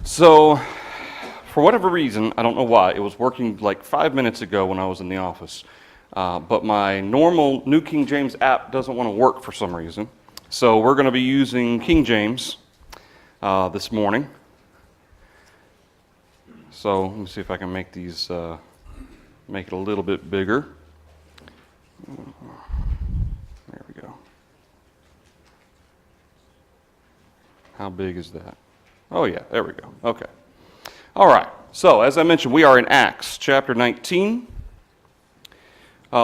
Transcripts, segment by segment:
So, for whatever reason, I don't know why, it was working like 5 minutes ago when I was in the office. But my normal New King James app doesn't want to work for some reason. So we're going to be using King James this morning. So let me see if I can make these, make it a little bit bigger. There we go. How big is that? Oh yeah, there we go. Okay. All right. So as I mentioned, we are in Acts chapter 19.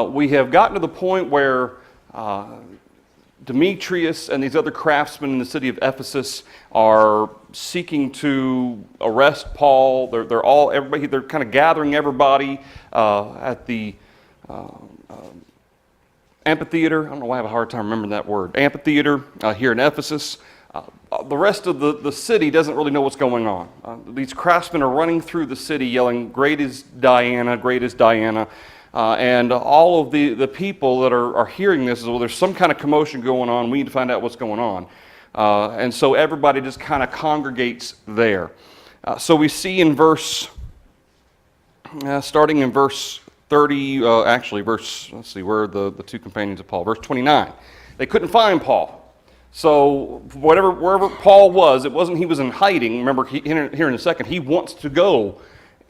We have gotten to the point where Demetrius and these other craftsmen in the city of Ephesus are seeking to arrest Paul. They're kind of gathering everybody at the amphitheater. I don't know why I have a hard time remembering that word. Amphitheater here in Ephesus. The rest of the city doesn't really know what's going on. These craftsmen are running through the city yelling, "Great is Diana, great is Diana." And all of the people that are hearing this is, well, there's some kind of commotion going on. We need to find out what's going on. And so everybody just kind of congregates there. So we see in starting in verse 30, let's see, where are the two companions of Paul? Verse 29. They couldn't find Paul. So wherever Paul was, it wasn't he was in hiding. Remember, here in a second, he wants to go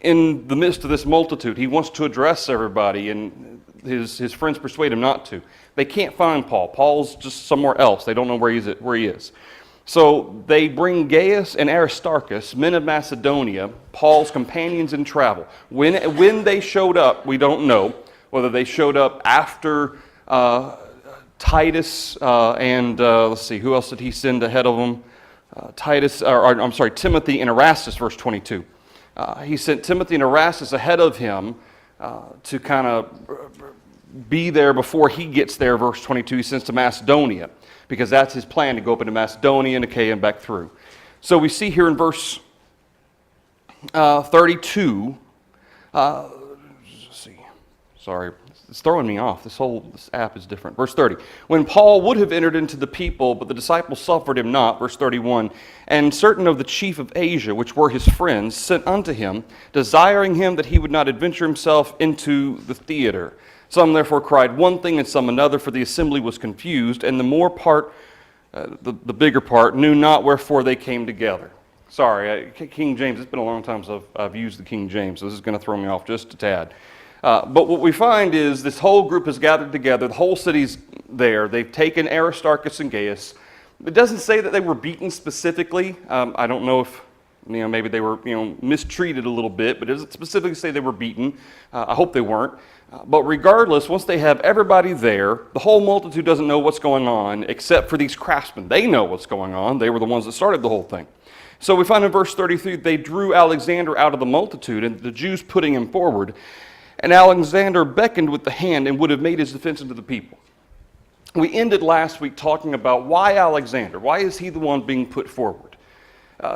in the midst of this multitude. He wants to address everybody, and his friends persuade him not to. They can't find Paul. Paul's just somewhere else. They don't know where he is. So they bring Gaius and Aristarchus, men of Macedonia, Paul's companions in travel. When they showed up, we don't know. Whether they showed up after Titus and let's see, who else did he send ahead of them? Timothy and Erastus, verse 22. He sent Timothy and Erastus ahead of him to kind of be there before he gets there, verse 22. He sends to Macedonia because that's his plan, to go up into Macedonia and Achaia and back through. So we see here in verse 32, let's see, sorry, it's throwing me off. This app is different. Verse 30. When Paul would have entered into the people, but the disciples suffered him not. Verse 31. And certain of the chief of Asia, which were his friends, sent unto him, desiring him that he would not adventure himself into the theater. Some therefore cried one thing and some another, for the assembly was confused, and the bigger part, knew not wherefore they came together. Sorry, King James, it's been a long time since I've used the King James, so this is going to throw me off just a tad. But what we find is this whole group has gathered together. The whole city's there. They've taken Aristarchus and Gaius. It doesn't say that they were beaten specifically. I don't know if maybe they were mistreated a little bit, but it doesn't specifically say they were beaten. I hope they weren't. But regardless, once they have everybody there, the whole multitude doesn't know what's going on except for these craftsmen. They know what's going on. They were the ones that started the whole thing. So we find in verse 33, they drew Alexander out of the multitude, and the Jews putting him forward. And Alexander beckoned with the hand and would have made his defense unto the people. We ended last week talking about why Alexander. Why is he the one being put forward?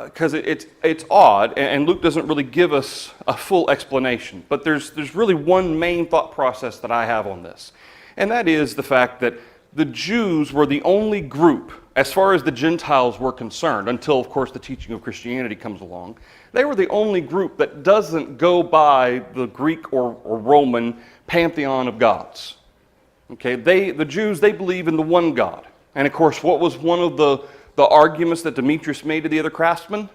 Because it's odd, and Luke doesn't really give us a full explanation. But there's really one main thought process that I have on this. And that is the fact that the Jews were the only group, as far as the Gentiles were concerned, until, of course, the teaching of Christianity comes along. They were the only group that doesn't go by the Greek or Roman pantheon of gods. Okay, the Jews, they believe in the one God. And of course, what was one of the arguments that Demetrius made to the other craftsmen?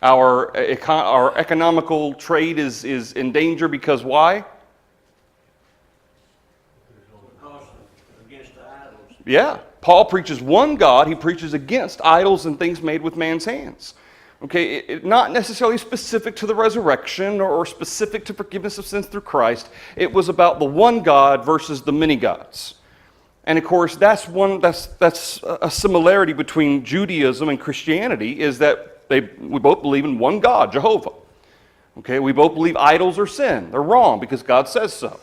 Our economical trade is in danger because why? Yeah, Paul preaches one God. He preaches against idols and things made with man's hands. Okay, not necessarily specific to the resurrection or specific to forgiveness of sins through Christ. It was about the one God versus the many gods. And of course, that's a similarity between Judaism and Christianity, is that we both believe in one God, Jehovah. Okay, we both believe idols are sin. They're wrong because God says so.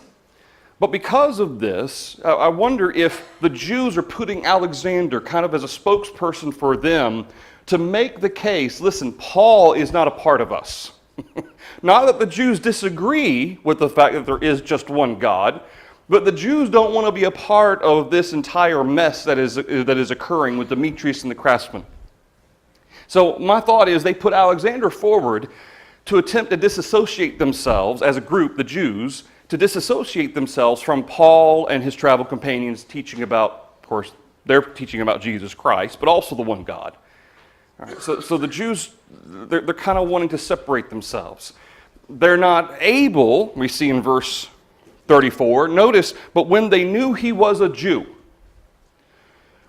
But because of this, I wonder if the Jews are putting Alexander kind of as a spokesperson for them to make the case, listen, Paul is not a part of us. Not that the Jews disagree with the fact that there is just one God, But the Jews don't want to be a part of this entire mess that is occurring with Demetrius and the craftsmen. So my thought is they put Alexander forward to attempt to disassociate themselves as a group, the Jews, to disassociate themselves from Paul and his travel companions teaching about, of course, they're teaching about Jesus Christ, but also the one God. All right, so the Jews, they're kind of wanting to separate themselves. They're not able, we see in verse 34, notice, but when they knew he was a Jew,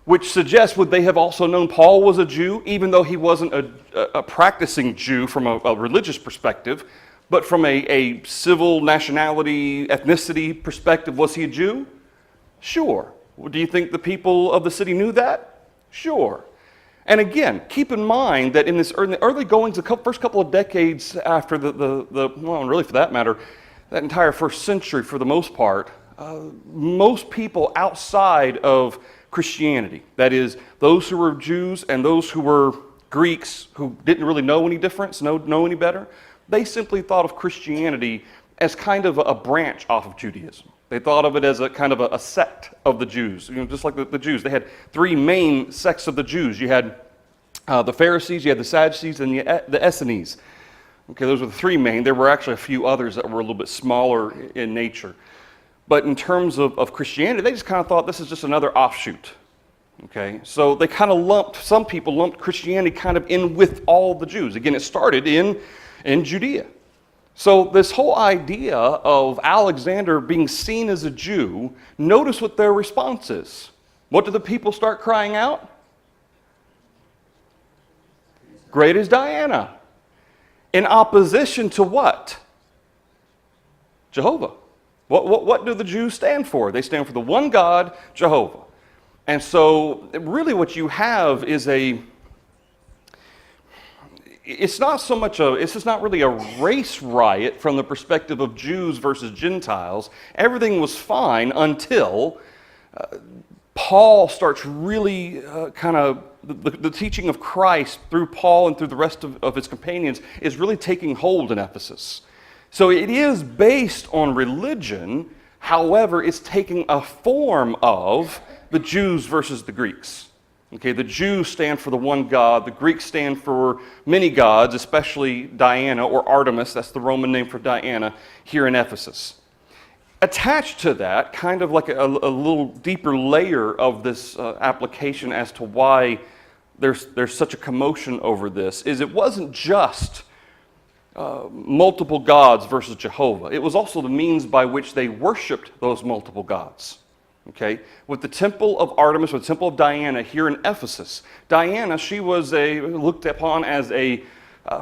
which suggests would they have also known Paul was a Jew, even though he wasn't a practicing Jew from a religious perspective, but from a civil nationality, ethnicity perspective, was he a Jew? Sure. Well, do you think the people of the city knew that? Sure. And again, keep in mind that in the early goings, the first couple of decades after well, and really for that matter, that entire first century for the most part, most people outside of Christianity, that is, those who were Jews and those who were Greeks who didn't really know any difference, know any better, they simply thought of Christianity as kind of a branch off of Judaism. They thought of it as a kind of a sect of the Jews. Just like the Jews. They had three main sects of the Jews. You had the Pharisees, you had the Sadducees, and the Essenes. Okay, those were the three main. There were actually a few others that were a little bit smaller in nature. But in terms of Christianity, they just kind of thought this is just another offshoot. Okay, so they kind of some people lumped Christianity kind of in with all the Jews. Again, it started in Judea. So this whole idea of Alexander being seen as a Jew, notice what their response is. What do the people start crying out? Great is Diana. In opposition to what? Jehovah. What do the Jews stand for? They stand for the one God, Jehovah. And so really what you have is it's not really a race riot from the perspective of Jews versus Gentiles. Everything was fine until Paul starts really the teaching of Christ through Paul and through the rest of his companions is really taking hold in Ephesus. So it is based on religion, however, it's taking a form of the Jews versus the Greeks. Okay, the Jews stand for the one God, the Greeks stand for many gods, especially Diana or Artemis, that's the Roman name for Diana, here in Ephesus. Attached to that, kind of like a little deeper layer of this application as to why there's such a commotion over this, is it wasn't just multiple gods versus Jehovah. It was also the means by which they worshipped those multiple gods. Okay, with the temple of Artemis, with the temple of Diana here in Ephesus, Diana, she was looked upon as a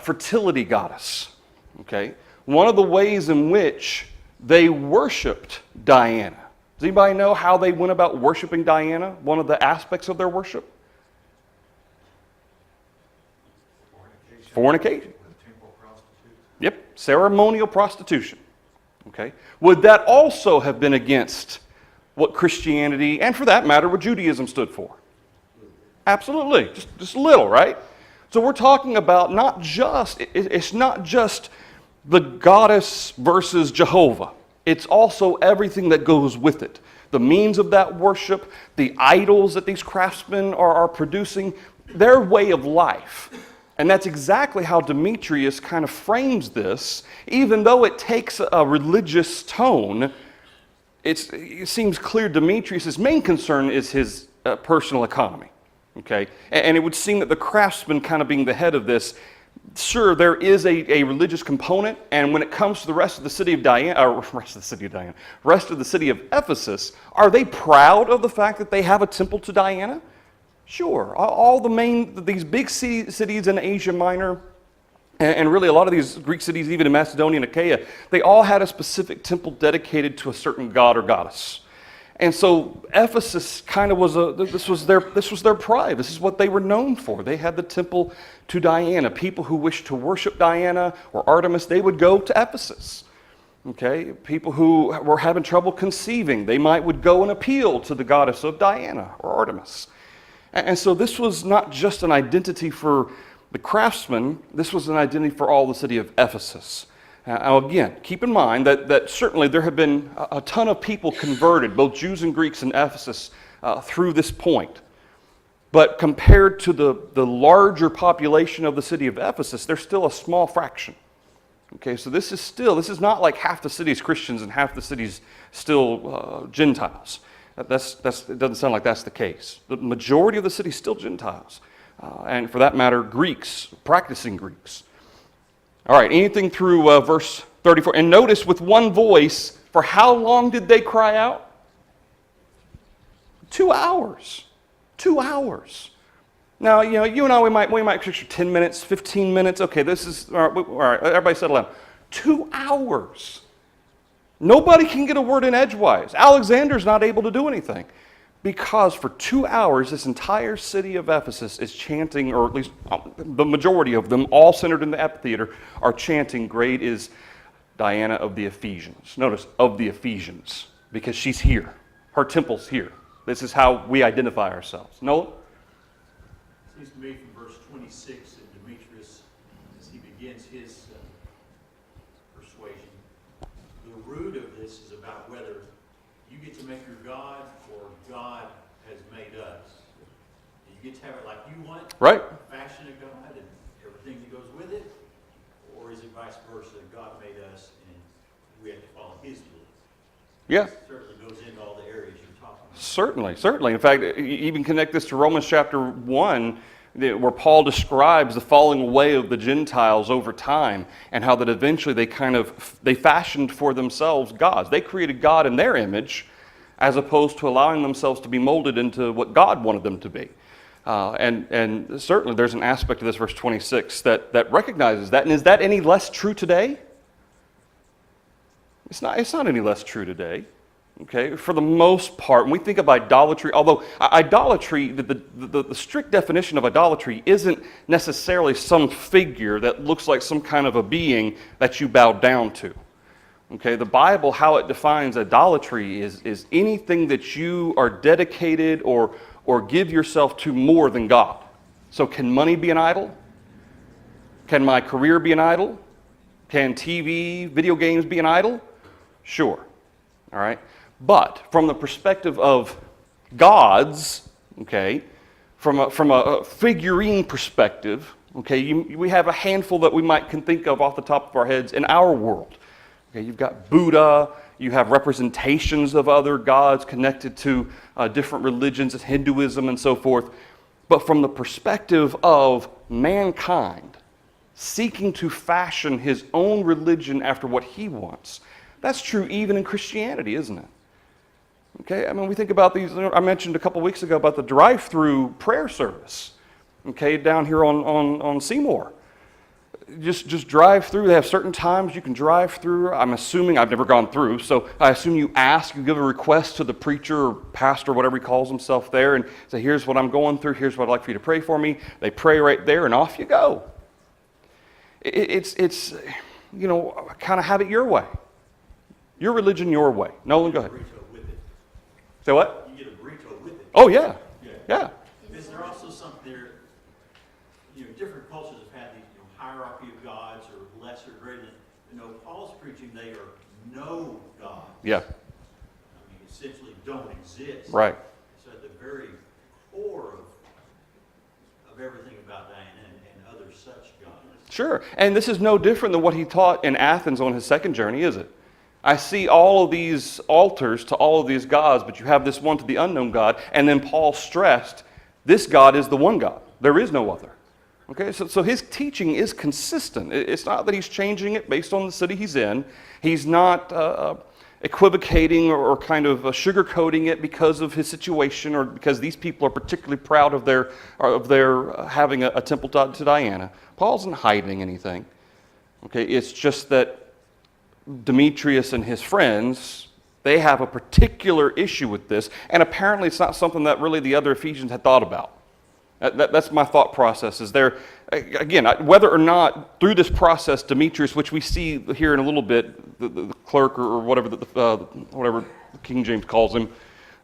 fertility goddess. Okay, one of the ways in which they worshipped Diana. Does anybody know how they went about worshiping Diana? One of the aspects of their worship? Fornication. Yep, ceremonial prostitution. Okay, would that also have been against what Christianity, and for that matter, what Judaism stood for? Absolutely, just a little, right? So we're talking about it's not just the goddess versus Jehovah. It's also everything that goes with it. The means of that worship, the idols that these craftsmen are producing, their way of life. And that's exactly how Demetrius kind of frames this, even though it takes a religious tone. It seems clear Demetrius' main concern is his personal economy, okay? And it would seem that the craftsman kind of being the head of this, sure, there is a religious component, and when it comes to the rest of the city of Ephesus, are they proud of the fact that they have a temple to Diana? Sure. These big cities in Asia Minor, and really a lot of these Greek cities, even in Macedonia and Achaia, they all had a specific temple dedicated to a certain god or goddess. And so Ephesus kind of this was their pride. This is what they were known for. They had the temple to Diana. People who wished to worship Diana or Artemis, they would go to Ephesus. Okay, people who were having trouble conceiving, they would go and appeal to the goddess of Diana or Artemis. And so this was not just an identity for the craftsman, this was an identity for all the city of Ephesus. Now again, keep in mind that certainly there have been a ton of people converted, both Jews and Greeks in Ephesus, through this point. But compared to the larger population of the city of Ephesus, they're still a small fraction. Okay, so this is not like half the city's Christians and half the city's still Gentiles. It doesn't sound like that's the case. The majority of the city is still Gentiles. And for that matter, Greeks, practicing Greeks. All right, anything through verse 34. And notice with one voice, for how long did they cry out? 2 hours. 2 hours. Now, you and I, we might picture 10 minutes, 15 minutes. Okay, this is, all right, everybody settle down. 2 hours. Nobody can get a word in edgewise. Alexander's not able to do anything. Because for 2 hours, this entire city of Ephesus is chanting, or at least the majority of them, all centered in the amphitheater, are chanting, "Great is Diana of the Ephesians." Notice, of the Ephesians, because she's here. Her temple's here. This is how we identify ourselves. Noah? Seems to me from verse 26 that Demetrius, as he begins his persuasion, the root of this is about whether you get to make your God or God has made us. You get to have it like you want, right? Fashion of God and everything that goes with it, or is it vice versa? God made us and we have to follow His rules. Yeah. It certainly goes into all the areas you're talking about. Certainly. In fact, you even connect this to Romans chapter 1, where Paul describes the falling away of the Gentiles over time and how that eventually they fashioned for themselves gods. They created God in their image as opposed to allowing themselves to be molded into what God wanted them to be. And certainly there's an aspect of this verse 26 that recognizes that. And is that any less true today? It's not any less true today. Okay, for the most part, when we think of idolatry, although idolatry, the strict definition of idolatry isn't necessarily some figure that looks like some kind of a being that you bow down to. Okay, the Bible, how it defines idolatry is anything that you are dedicated or give yourself to more than God. So can money be an idol? Can my career be an idol? Can TV, video games be an idol? Sure. All right. But from the perspective of gods, okay, from a figurine perspective, okay, we have a handful that we can think of off the top of our heads in our world. Okay, you've got Buddha, you have representations of other gods connected to different religions, Hinduism and so forth. But from the perspective of mankind seeking to fashion his own religion after what he wants, that's true even in Christianity, isn't it? Okay, I mean, we think about these, I mentioned a couple weeks ago about the drive-through prayer service, okay, down here on Seymour. Just drive through. They have certain times you can drive through. I'm assuming, I've never gone through, so I assume you give a request to the preacher or pastor, whatever he calls himself there, and say, here's what I'm going through, here's what I'd like for you to pray for me. They pray right there, and off you go. It's kind of have it your way. Your religion, your way. Nolan, go ahead. Say what? You get a burrito with it. Oh, yeah. Yeah. Is there also something there, different cultures have had these hierarchy of gods or lesser, greater. Paul's preaching they are no gods. Yeah. I mean, essentially don't exist. Right. So at the very core of everything about Diana and other such gods. Sure. And this is no different than what he taught in Athens on his second journey, is it? I see all of these altars to all of these gods, but you have this one to the unknown God. And then Paul stressed, this God is the one God. There is no other. Okay, so his teaching is consistent. It's not that he's changing it based on the city he's in. He's not equivocating or kind of sugarcoating it because of his situation or because these people are particularly proud of their having a temple to Diana. Paul's not hiding anything. Okay, it's just that Demetrius and his friends, they have a particular issue with this, and apparently it's not something that really the other Ephesians had thought about. That's my thought process. Is there, again, whether or not through this process, Demetrius, which we see here in a little bit, the clerk or whatever whatever King James calls him,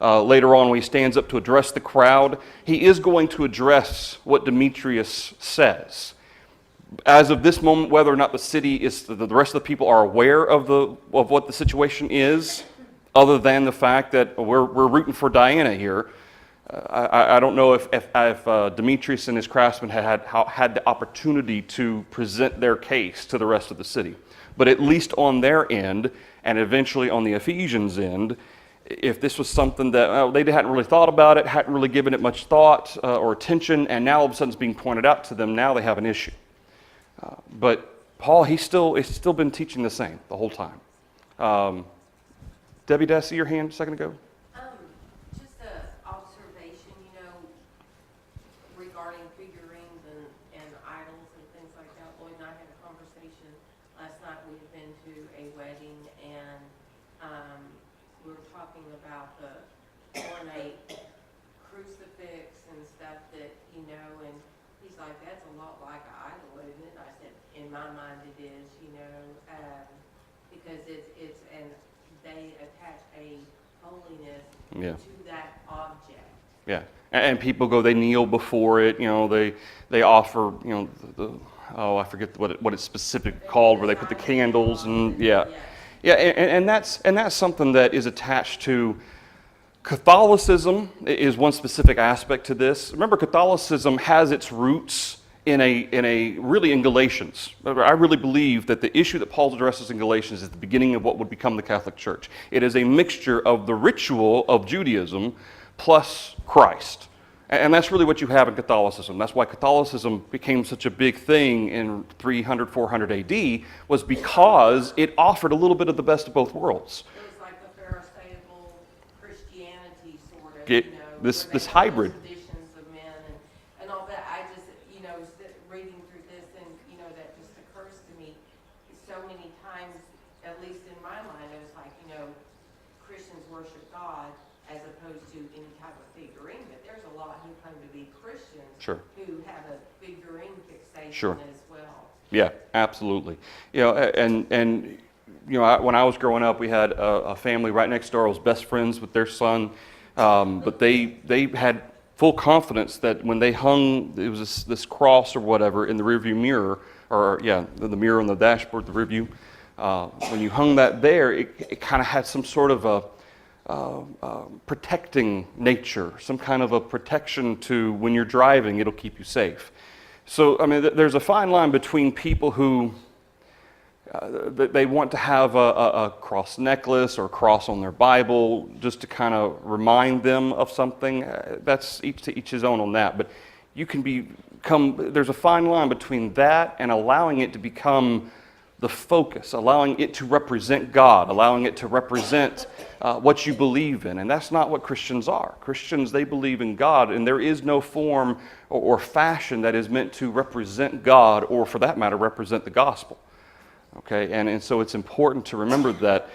later on when he stands up to address the crowd, he is going to address what Demetrius says. as of this moment, whether or not the city is, the rest of the people are aware of what the situation is, other than the fact that we're rooting for Diana here. I don't know if Demetrius and his craftsmen had the opportunity to present their case to the rest of the city. But at least on their end, and eventually on the Ephesians' end, if this was something that they hadn't really thought about it, hadn't really given it much thought or attention, and now all of a sudden it's being pointed out to them, now they have an issue. But Paul, he's still been teaching the same the whole time. Debbie, did I see your hand a second ago? Just an observation, regarding figurines and idols and things like that. Lloyd and I had a conversation last night. We had been to a wedding, and we were talking about the ornate crucifix and stuff that, and he's like, that's a lot like an idol, isn't it? I said, in my mind it is, because it's and they attach a holiness to that object. Yeah, and people go, they kneel before it. They offer, I forget what it's specifically called, where they put the candles and and that's something that is attached to Catholicism. Is one specific aspect to this. Remember, Catholicism has its roots in Galatians. I really believe that the issue that Paul addresses in Galatians is the beginning of what would become the Catholic Church. It is a mixture of the ritual of Judaism plus Christ. And that's really what you have in Catholicism. That's why Catholicism became such a big thing in 300, 400 AD, was because it offered a little bit of the best of both worlds. It was like the Pharisaical Christianity, sort of, this hybrid. Traditions of men and all that. I just, reading through this, and, that just occurs to me so many times, at least in my mind, it was like, Christians worship God as opposed to any type of figurine. But there's a lot who claim to be Christians who have a figurine fixation as well. Yeah, absolutely. When I was growing up, we had a family right next door. I was best friends with their son, but they had full confidence that when they hung, it was this cross or whatever in the rearview mirror, the mirror on the dashboard, the rearview. When you hung that there, it kind of had some sort of a protecting nature, some kind of a protection to when you're driving, it'll keep you safe. So, there's a fine line between people who they want to have a cross necklace or a cross on their Bible just to kind of remind them of something. That's each to each his own on that. But you can there's a fine line between that and allowing it to become the focus, allowing it to represent God, allowing it to represent what you believe in. And that's not what Christians are. Christians, they believe in God, and there is no form or fashion that is meant to represent God, or for that matter, represent the gospel. Okay, and so it's important to remember that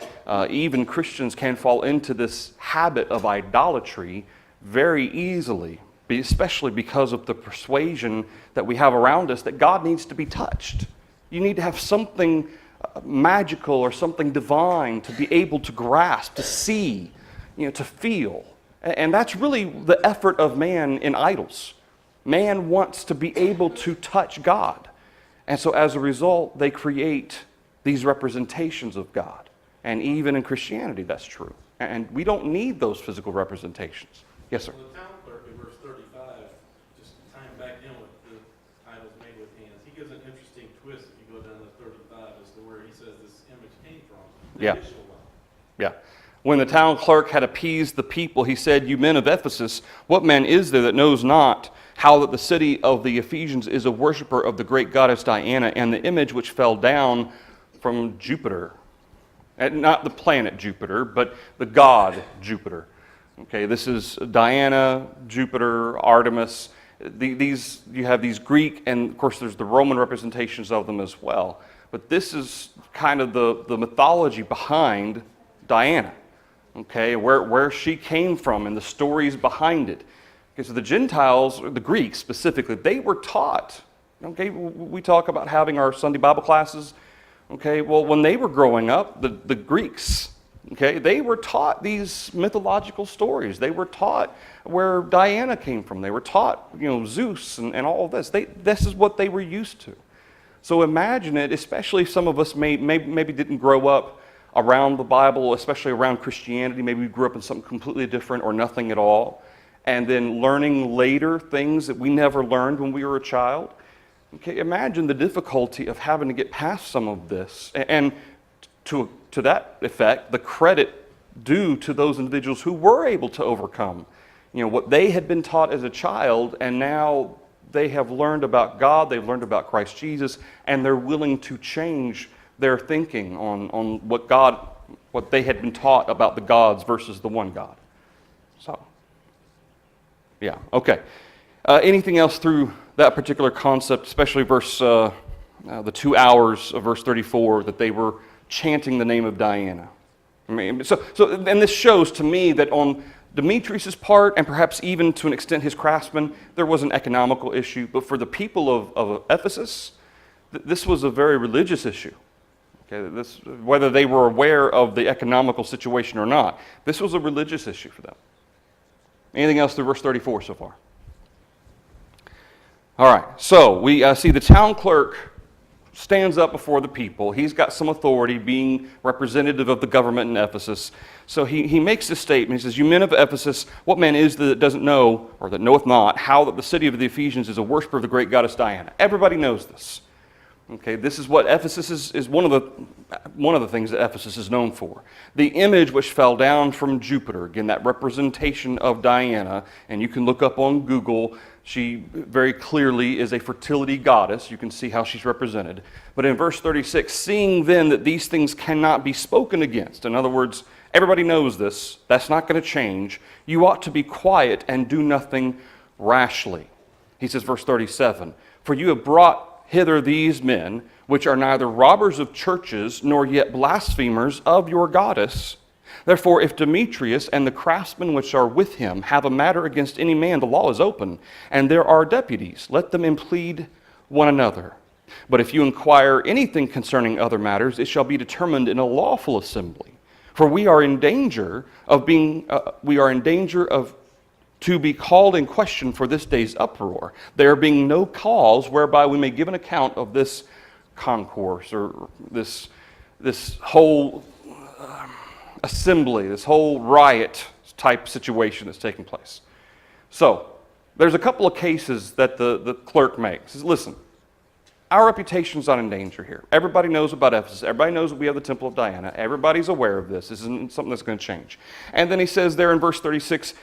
even Christians can fall into this habit of idolatry very easily, especially because of the persuasion that we have around us that God needs to be touched. You need to have something magical or something divine to be able to grasp, to see, to feel. And that's really the effort of man in idols. Man wants to be able to touch God. And so as a result, they create these representations of God. And even in Christianity, that's true. And we don't need those physical representations. Yes, sir? Well, the town clerk in verse 35, just tying back in with the idols made with hands, he gives an interesting twist if you go down to 35 as to where he says this image came from. The initial one. Yeah. When the town clerk had appeased the people, he said, "You men of Ephesus, what man is there that knows not how that the city of the Ephesians is a worshiper of the great goddess Diana, and the image which fell down from Jupiter?" And not the planet Jupiter, but the god Jupiter. Okay, this is Diana, Jupiter, Artemis. You have these Greek, and of course there's the Roman representations of them as well. But this is kind of the mythology behind Diana. Okay, where she came from and the stories behind it. Okay, so the Gentiles, or the Greeks specifically, they were taught. Okay, we talk about having our Sunday Bible classes. Okay, well, when they were growing up, the Greeks, okay, they were taught these mythological stories. They were taught where Diana came from. They were taught, Zeus and all of this. This is what they were used to. So imagine it, especially if some of us maybe didn't grow up around the Bible, especially around Christianity. Maybe we grew up in something completely different or nothing at all. And then learning later things that we never learned when we were a child. Okay, imagine the difficulty of having to get past some of this. And to that effect, the credit due to those individuals who were able to overcome, what they had been taught as a child, and now they have learned about God, they've learned about Christ Jesus, and they're willing to change their thinking on what they had been taught about the gods versus the one God. So, yeah, okay. Anything else through that particular concept, especially the 2 hours of verse 34 that they were chanting the name of Diana? And this shows to me that on Demetrius' part, and perhaps even to an extent his craftsmen, there was an economical issue. But for the people of Ephesus, this was a very religious issue. Okay, whether they were aware of the economical situation or not, this was a religious issue for them. Anything else through verse 34 so far? All right, so we see the town clerk stands up before the people. He's got some authority being representative of the government in Ephesus. So he makes this statement. He says, "You men of Ephesus, what man is that doesn't know, or that knoweth not, how that the city of the Ephesians is a worshiper of the great goddess Diana?" Everybody knows this. Okay, this is what Ephesus is one of the things that Ephesus is known for. The image which fell down from Jupiter, again, that representation of Diana, and you can look up on Google. She very clearly is a fertility goddess. You can see how she's represented. But in verse 36, "Seeing then that these things cannot be spoken against," in other words, everybody knows this, that's not going to change, "you ought to be quiet and do nothing rashly." He says, verse 37, "For you have brought hither these men, which are neither robbers of churches, nor yet blasphemers of your goddess. Therefore, if Demetrius and the craftsmen which are with him have a matter against any man, the law is open, and there are deputies. Let them implead one another. But if you inquire anything concerning other matters, it shall be determined in a lawful assembly. For we are in danger of to be called in question for this day's uproar, there being no cause whereby we may give an account of this concourse," or this whole assembly, this whole riot type situation that's taking place. So, there's a couple of cases that the clerk makes. He says, listen, our reputation's not in danger here. Everybody knows about Ephesus. Everybody knows that we have the Temple of Diana. Everybody's aware of this. This isn't something that's going to change. And then he says there in verse 36,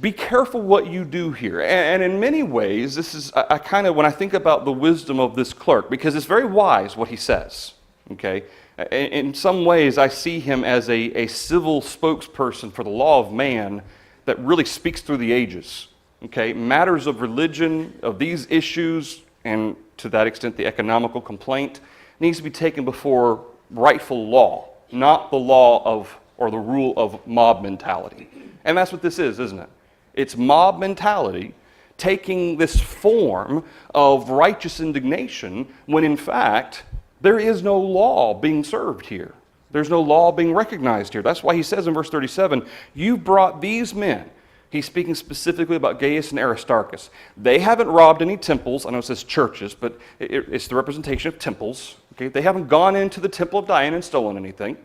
be careful what you do here. And in many ways, this is, when I think about the wisdom of this clerk, because it's very wise what he says, okay? In some ways, I see him as a civil spokesperson for the law of man that really speaks through the ages, okay? Matters of religion, of these issues, and to that extent, the economical complaint, needs to be taken before rightful law, not the law of, or the rule of mob mentality. And that's what this is, isn't it? It's mob mentality taking this form of righteous indignation when in fact there is no law being served here. There's no law being recognized here. That's why he says in verse 37, "You brought these men." He's speaking specifically about Gaius and Aristarchus. They haven't robbed any temples. I know it says churches, but it's the representation of temples. Okay? They haven't gone into the temple of Diana and stolen anything.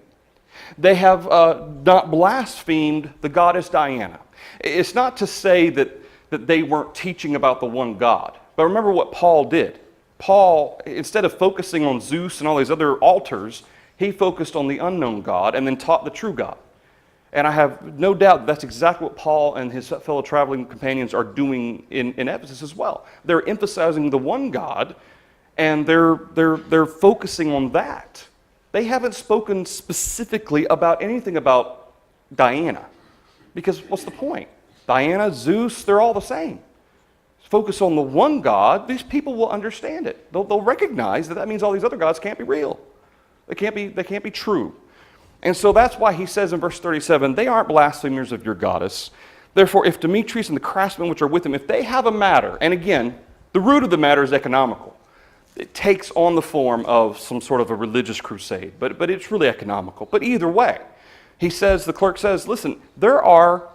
They have not blasphemed the goddess Diana. It's not to say that they weren't teaching about the one God. But remember what Paul did. Paul, instead of focusing on Zeus and all these other altars, he focused on the unknown God and then taught the true God. And I have no doubt that's exactly what Paul and his fellow traveling companions are doing in Ephesus as well. They're emphasizing the one God, and they're focusing on that. They haven't spoken specifically about anything about Diana. Because what's the point? Diana, Zeus, they're all the same. Focus on the one God, these people will understand it. They'll recognize that means all these other gods can't be real. They can't be true. And so that's why he says in verse 37, they aren't blasphemers of your goddess. Therefore, if Demetrius and the craftsmen which are with him, if they have a matter, and again, the root of the matter is economical. It takes on the form of some sort of a religious crusade, but it's really economical. But either way, the clerk says, listen, there are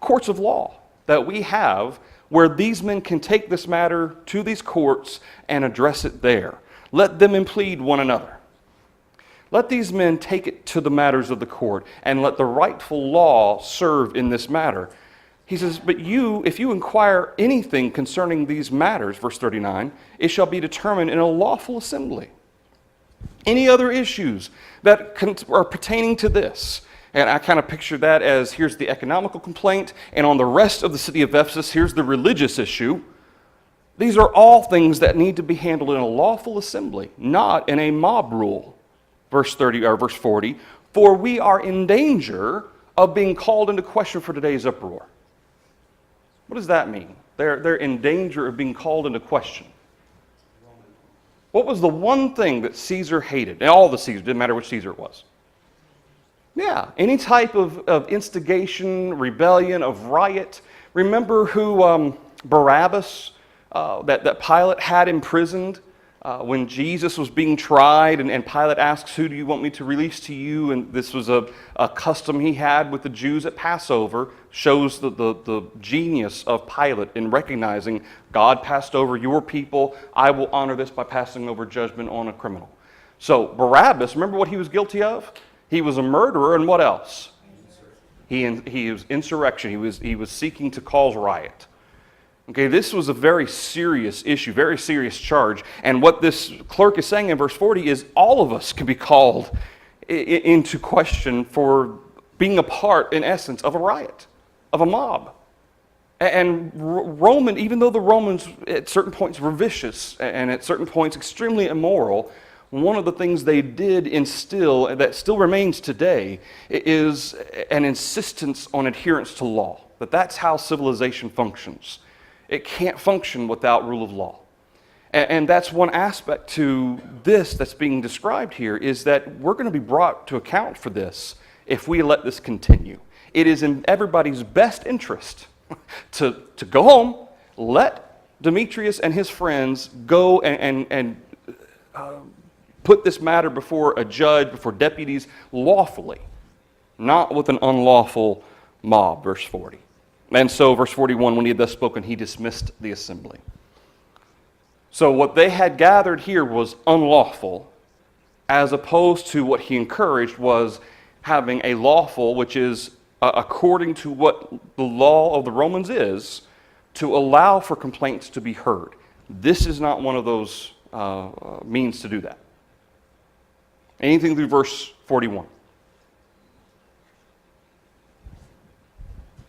courts of law that we have where these men can take this matter to these courts and address it there. Let them implead one another. Let these men take it to the matters of the court, and let the rightful law serve in this matter. He says, but you, if you inquire anything concerning these matters, verse 39, it shall be determined in a lawful assembly. Any other issues that are pertaining to this? And I kind of picture that as, here's the economical complaint, and on the rest of the city of Ephesus, here's the religious issue. These are all things that need to be handled in a lawful assembly, not in a mob rule. Verse 30 or verse 40, for we are in danger of being called into question for today's uproar. What does that mean? They're in danger of being called into question. What was the one thing that Caesar hated? And all the Caesars, didn't matter which Caesar it was. Yeah, any type of instigation, rebellion, of riot. Remember who Barabbas, that Pilate had imprisoned when Jesus was being tried, and Pilate asks, who do you want me to release to you? And this was a custom he had with the Jews at Passover. Shows the genius of Pilate in recognizing God passed over your people. I will honor this by passing over judgment on a criminal. So Barabbas, remember what he was guilty of? He was a murderer, and what else? He was insurrection. He was seeking to cause riot. Okay, this was a very serious issue, very serious charge. And what this clerk is saying in verse 40 is all of us can be called into question for being a part, in essence, of a riot, of a mob. And even though the Romans at certain points were vicious and at certain points extremely immoral, one of the things they did instill, that still remains today, is an insistence on adherence to law. That's how civilization functions. It can't function without rule of law. And that's one aspect to this that's being described here, is that we're going to be brought to account for this if we let this continue. It is in everybody's best interest to go home, let Demetrius and his friends go and put this matter before a judge, before deputies, lawfully, not with an unlawful mob, verse 40. And so, verse 41, when he had thus spoken, he dismissed the assembly. So what they had gathered here was unlawful, as opposed to what he encouraged was having a lawful, which is according to what the law of the Romans is, to allow for complaints to be heard. This is not one of those means to do that. Anything through verse 41.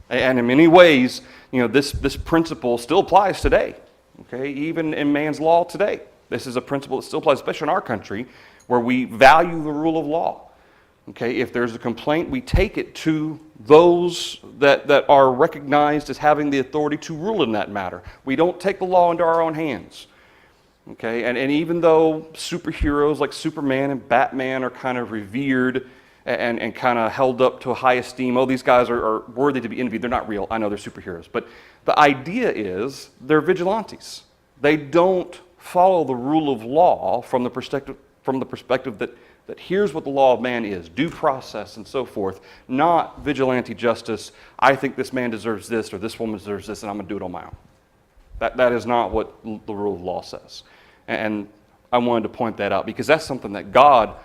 And in many ways, this principle still applies today. Okay, even in man's law today, this is a principle that still applies, especially in our country, where we value the rule of law. Okay, if there's a complaint, we take it to those that are recognized as having the authority to rule in that matter. We don't take the law into our own hands. Okay, and even though superheroes like Superman and Batman are kind of revered and kind of held up to a high esteem, these guys are worthy to be envied. They're not real. I know they're superheroes. But the idea is they're vigilantes. They don't follow the rule of law from the perspective that here's what the law of man is, due process and so forth, not vigilante justice. I think this man deserves this or this woman deserves this and I'm going to do it on my own. That is not what the rule of law says. And I wanted to point that out because that's something that God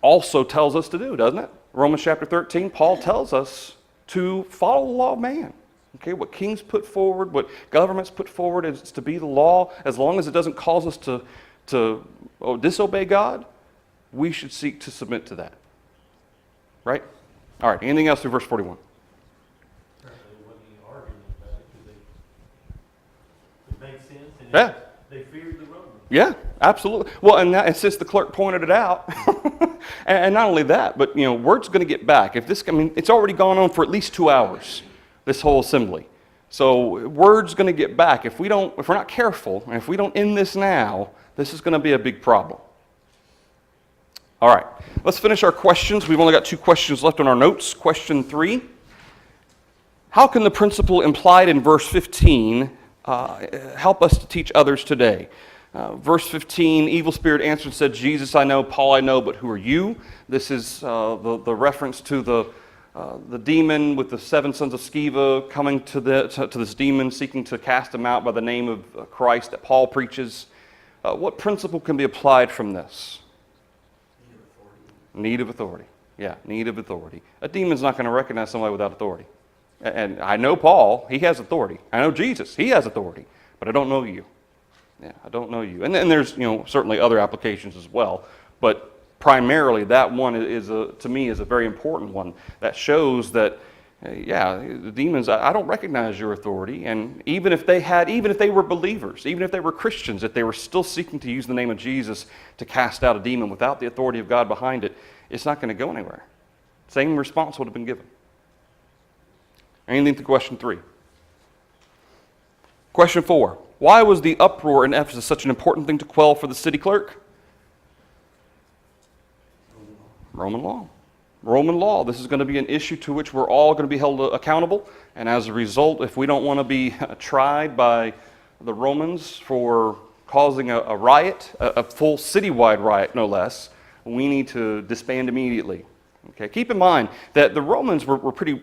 also tells us to do, doesn't it? Romans chapter 13, Paul tells us to follow the law of man. Okay, what kings put forward, what governments put forward is to be the law. As long as it doesn't cause us to disobey God, we should seek to submit to that. Right? All right, anything else through verse 41? Apparently there wasn't any argument about it because it made sense and Yeah. they feared the Romans. Yeah, absolutely. Well, and since the clerk pointed it out, and not only that, but word's going to get back. It's already gone on for at least 2 hours, this whole assembly. So word's going to get back. If we're not careful, and if we don't end this now, this is going to be a big problem. All right, let's finish our questions. We've only got 2 questions left on our notes. Question 3. How can the principle implied in verse 15 help us to teach others today? Verse 15, evil spirit answered and said, Jesus I know, Paul I know, but who are you? This is the reference to the demon with the 7 sons of Sceva coming to this demon, seeking to cast him out by the name of Christ that Paul preaches. What principle can be applied from this? Need of authority. Yeah, need of authority. A demon's not going to recognize somebody without authority. And I know Paul, he has authority. I know Jesus, he has authority. But I don't know you. Yeah, I don't know you. And then there's, certainly other applications as well. But primarily that one to me is a very important one that shows that, the demons, I don't recognize your authority. And even if they were believers, even if they were Christians, if they were still seeking to use the name of Jesus to cast out a demon without the authority of God behind it, it's not going to go anywhere. Same response would have been given. Anything to question 3? Question 4. Why was the uproar in Ephesus such an important thing to quell for the city clerk? Roman law. Roman law. This is going to be an issue to which we're all going to be held accountable. And as a result, if we don't want to be tried by the Romans for causing a riot, a full citywide riot no less, we need to disband immediately. Okay. Keep in mind that the Romans were pretty,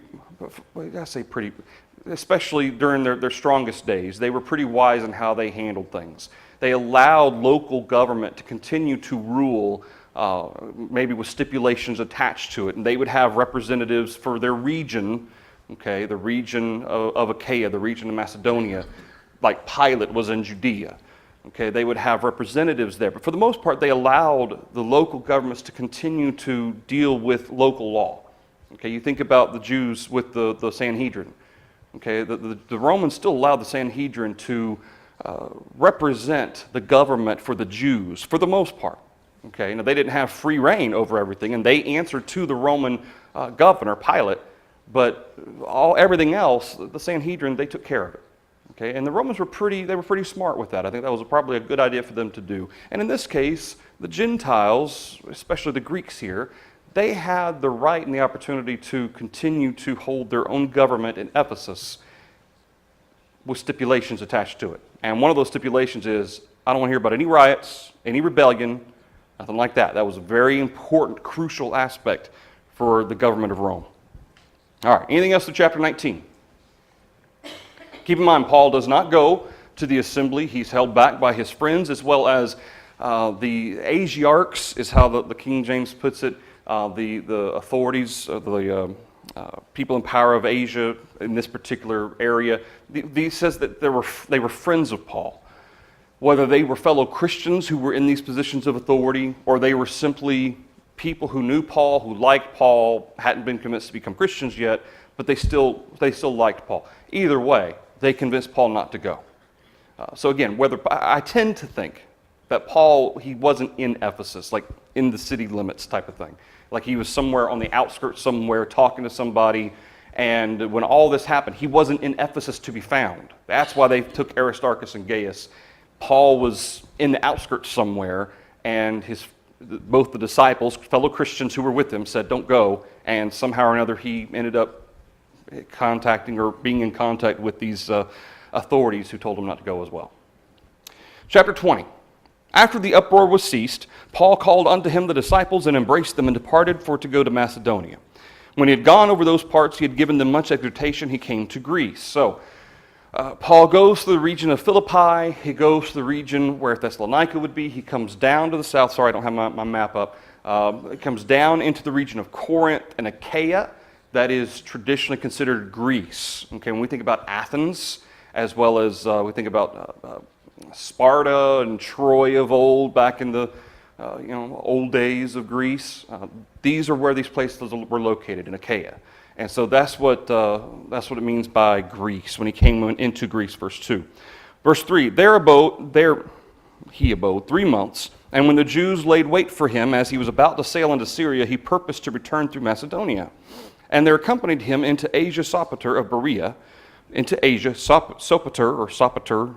especially during their strongest days, they were pretty wise in how they handled things. They allowed local government to continue to rule, maybe with stipulations attached to it, and they would have representatives for their region, the region of Achaia, the region of Macedonia, like Pilate was in Judea. They would have representatives there, but for the most part, they allowed the local governments to continue to deal with local law. You think about the Jews with the Sanhedrin. The Romans still allowed the Sanhedrin to represent the government for the Jews, for the most part. Now, they didn't have free reign over everything, and they answered to the Roman governor, Pilate, but everything else, the Sanhedrin, they took care of it. And the Romans were pretty smart with that. I think that was probably a good idea for them to do. And in this case, the Gentiles, especially the Greeks here, they had the right and the opportunity to continue to hold their own government in Ephesus with stipulations attached to it. And one of those stipulations is, I don't want to hear about any riots, any rebellion, nothing like that. That was a very important, crucial aspect for the government of Rome. All right, anything else to chapter 19? Keep in mind, Paul does not go to the assembly. He's held back by his friends, as well as the Asiarchs, is how the King James puts it, the authorities, the people in power of Asia in this particular area. He says that they were friends of Paul. Whether they were fellow Christians who were in these positions of authority, or they were simply people who knew Paul, who liked Paul, hadn't been convinced to become Christians yet, but they still liked Paul. Either way, they convinced Paul not to go. So again, I tend to think that Paul, he wasn't in Ephesus, like in the city limits type of thing. Like he was somewhere on the outskirts somewhere talking to somebody, and when all this happened, he wasn't in Ephesus to be found. That's why they took Aristarchus and Gaius. Paul was in the outskirts somewhere, and both the disciples, fellow Christians who were with him, said, don't go, and somehow or another he ended up contacting or being in contact with these authorities who told him not to go as well. Chapter 20. After the uproar was ceased, Paul called unto him the disciples and embraced them and departed for to go to Macedonia. When he had gone over those parts, he had given them much exhortation, he came to Greece. So Paul goes to the region of Philippi. He goes to the region where Thessalonica would be. He comes down to the south. Sorry, I don't have my map up. It comes down into the region of Corinth and Achaia. That is traditionally considered Greece. When we think about Athens, as well as we think about Sparta and Troy of old, back in the old days of Greece, these are where these places were located, in Achaia. And so that's what it means by Greece, when he came into Greece, verse 2. Verse 3, there he abode 3 months, and when the Jews laid wait for him, as he was about to sail into Syria, he purposed to return through Macedonia. And there accompanied him into Asia Sopater of Berea, into Asia Sopater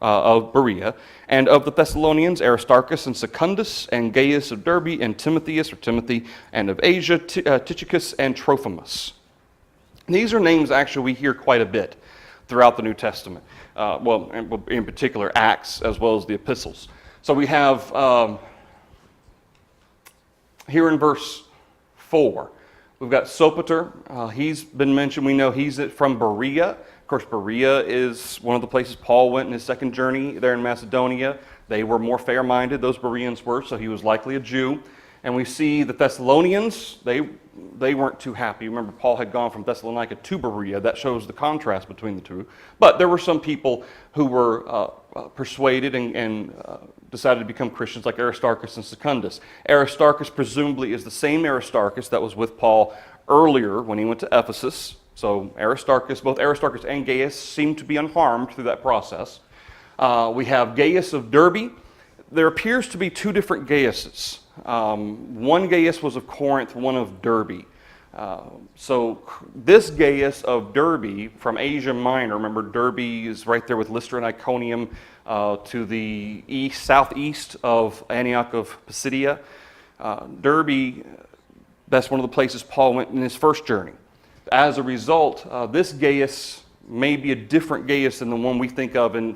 of Berea, and of the Thessalonians, Aristarchus and Secundus, and Gaius of Derbe, and Timothy, and of Asia, Tychicus and Trophimus. These are names actually we hear quite a bit throughout the New Testament. In particular Acts, as well as the epistles. So we have here in verse 4, We've got Sopater. He's been mentioned. We know he's from Berea. Of course, Berea is one of the places Paul went in his second journey there in Macedonia. They were more fair-minded, those Bereans were, so he was likely a Jew. And we see the Thessalonians, they weren't too happy. Remember, Paul had gone from Thessalonica to Berea. That shows the contrast between the two. But there were some people who were persuaded and decided to become Christians, like Aristarchus and Secundus. Aristarchus presumably is the same Aristarchus that was with Paul earlier when he went to Ephesus. So Aristarchus, both Aristarchus and Gaius seem to be unharmed through that process. We have Gaius of Derbe. There appears to be two different Gaiuses. One Gaius was of Corinth, one of Derbe. So this Gaius of Derbe from Asia Minor, remember Derbe is right there with Lystra and Iconium to the southeast of Antioch of Pisidia. Derbe, that's one of the places Paul went in his first journey. As a result, this Gaius may be a different Gaius than the one we think of in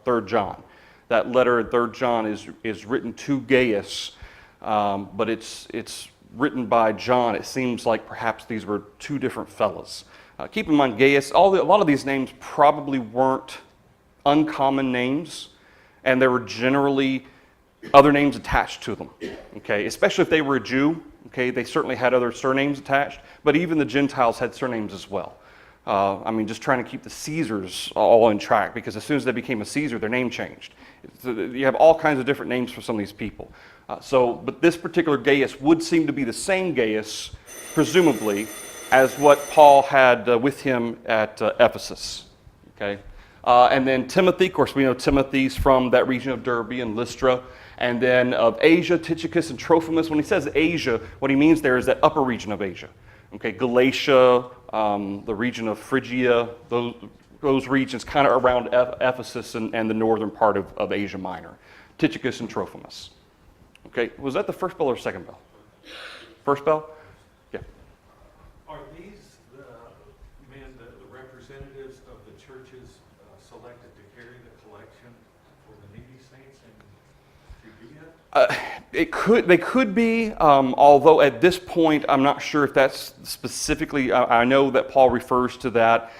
3 John. That letter in 3 John is written to Gaius, but it's written by John. It seems like perhaps these were two different fellas. Keep in mind, Gaius, a lot of these names probably weren't uncommon names, and there were generally other names attached to them. Okay, especially if they were a Jew. Okay, they certainly had other surnames attached, but even the Gentiles had surnames as well. Just trying to keep the Caesars all in track, because as soon as they became a Caesar, their name changed. So you have all kinds of different names for some of these people. But this particular Gaius would seem to be the same Gaius, presumably, as what Paul had with him at Ephesus. Okay, and then Timothy, of course, we know Timothy's from that region of Derbe and Lystra. And then of Asia, Tychicus and Trophimus. When he says Asia, what he means there is that upper region of Asia. Okay, Galatia, the region of Phrygia, those regions kind of around Ephesus and the northern part of Asia Minor. Tychicus and Trophimus. Okay, was that the first bell or second bell? First bell? Yeah. Are these the representatives of the churches selected to carry the collection for the needy saints in Judea? They could be, although at this point I'm not sure if that's specifically. I know that Paul refers to that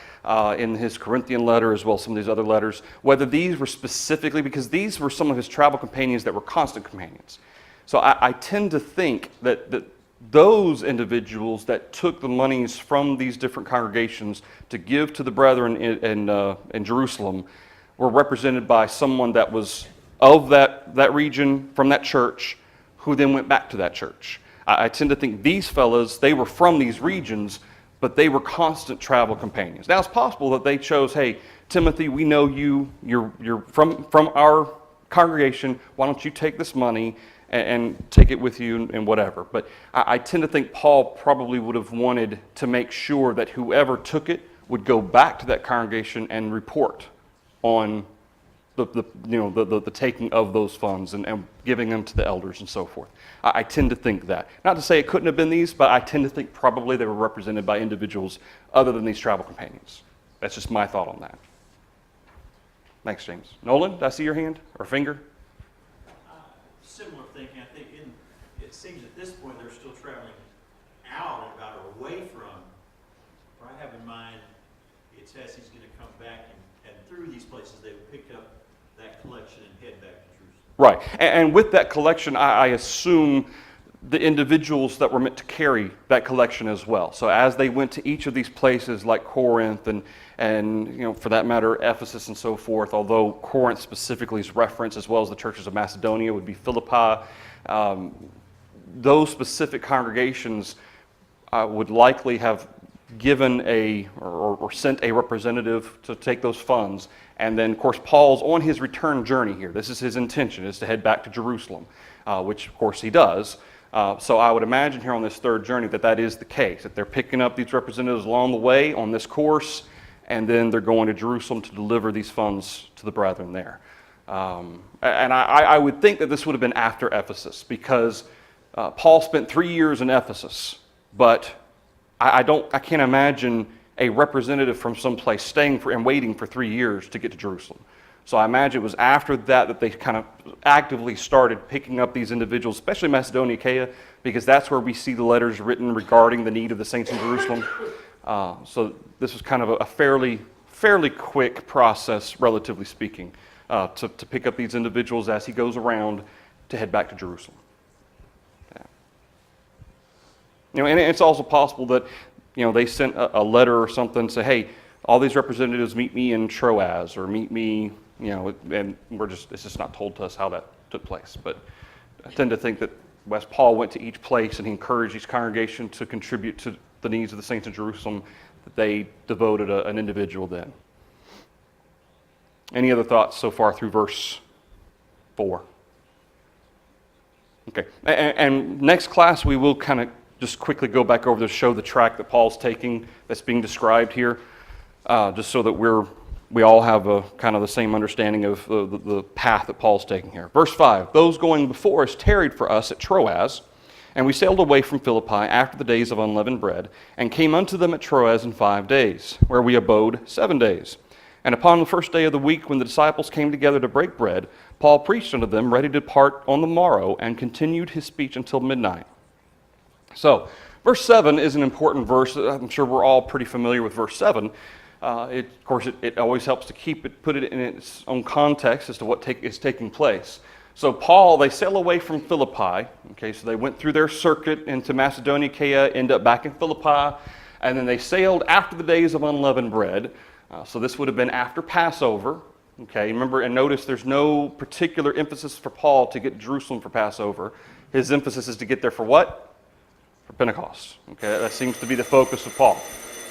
in his Corinthian letter as well as some of these other letters. Whether these were specifically, because these were some of his travel companions that were constant companions. So I tend to think that those individuals that took the monies from these different congregations to give to the brethren in Jerusalem were represented by someone that was of that region, from that church, who then went back to that church. I tend to think these fellas, they were from these regions, but they were constant travel companions. Now, it's possible that they chose, hey, Timothy, we know you're from our congregation, why don't you take this money and take it with you and whatever. But I tend to think Paul probably would have wanted to make sure that whoever took it would go back to that congregation and report on the taking of those funds and giving them to the elders and so forth. I tend to think that. Not to say it couldn't have been these, but I tend to think probably they were represented by individuals other than these travel companions. That's just my thought on that. Thanks, James. Nolan, did I see your hand or finger? Similar thinking. I think it seems at this point they're still traveling out and about or away from. What I have in mind, it says he's going to come back and through these places they would pick up that collection and head back to Jerusalem. Right. And with that collection, I assume the individuals that were meant to carry that collection as well. So as they went to each of these places like Corinth and for that matter, Ephesus and so forth, although Corinth specifically is referenced as well as the churches of Macedonia would be Philippi, those specific congregations would likely have given or sent a representative to take those funds. And then, of course, Paul's on his return journey here. This is his intention, is to head back to Jerusalem, which, of course, he does. So I would imagine here on this third journey that is the case, that they're picking up these representatives along the way on this course, and then they're going to Jerusalem to deliver these funds to the brethren there. And I would think that this would have been after Ephesus, because Paul spent 3 years in Ephesus, but I can't imagine a representative from someplace staying and waiting for 3 years to get to Jerusalem. So I imagine it was after that they kind of actively started picking up these individuals, especially Macedonia, Achaia, because that's where we see the letters written regarding the need of the saints in Jerusalem. So this was kind of a fairly quick process, relatively speaking, to pick up these individuals as he goes around to head back to Jerusalem. Yeah. And it's also possible that they sent a letter or something, say, hey, all these representatives meet me in Troas, or meet me, and it's just not told to us how that took place. But I tend to think that as Paul went to each place and he encouraged each congregation to contribute to the needs of the saints in Jerusalem, that they devoted an individual then. Any other thoughts so far through verse 4? Okay, and next class we will kind of just quickly go back over to show the track that Paul's taking that's being described here, just so that we all have a kind of the same understanding of the path that Paul's taking here. Verse 5, those going before us tarried for us at Troas, and we sailed away from Philippi after the days of unleavened bread, and came unto them at Troas in 5 days, where we abode 7 days. And upon the first day of the week, when the disciples came together to break bread, Paul preached unto them, ready to depart on the morrow, and continued his speech until midnight. So, verse 7 is an important verse. I'm sure we're all pretty familiar with verse 7. Of course, it always helps to put it in its own context as to what is taking place. So Paul, they sail away from Philippi. Okay, so they went through their circuit into Macedonia, Achaia, end up back in Philippi, and then they sailed after the days of unleavened bread. So this would have been after Passover. Okay, remember and notice there's no particular emphasis for Paul to get to Jerusalem for Passover. His emphasis is to get there for what? For Pentecost. Okay, that seems to be the focus of Paul.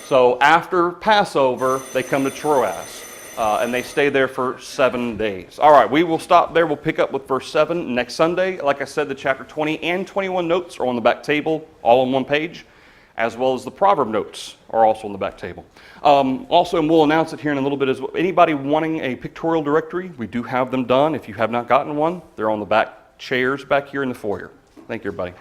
So after Passover, they come to Troas, and they stay there for 7 days. All right, we will stop there. We'll pick up with verse 7 next Sunday. Like I said, the chapter 20 and 21 notes are on the back table, all on one page, as well as the proverb notes are also on the back table. Also, and we'll announce it here in a little bit as well. Anybody wanting a pictorial directory, we do have them done. If you have not gotten one, they're on the back chairs back here in the foyer. Thank you, everybody.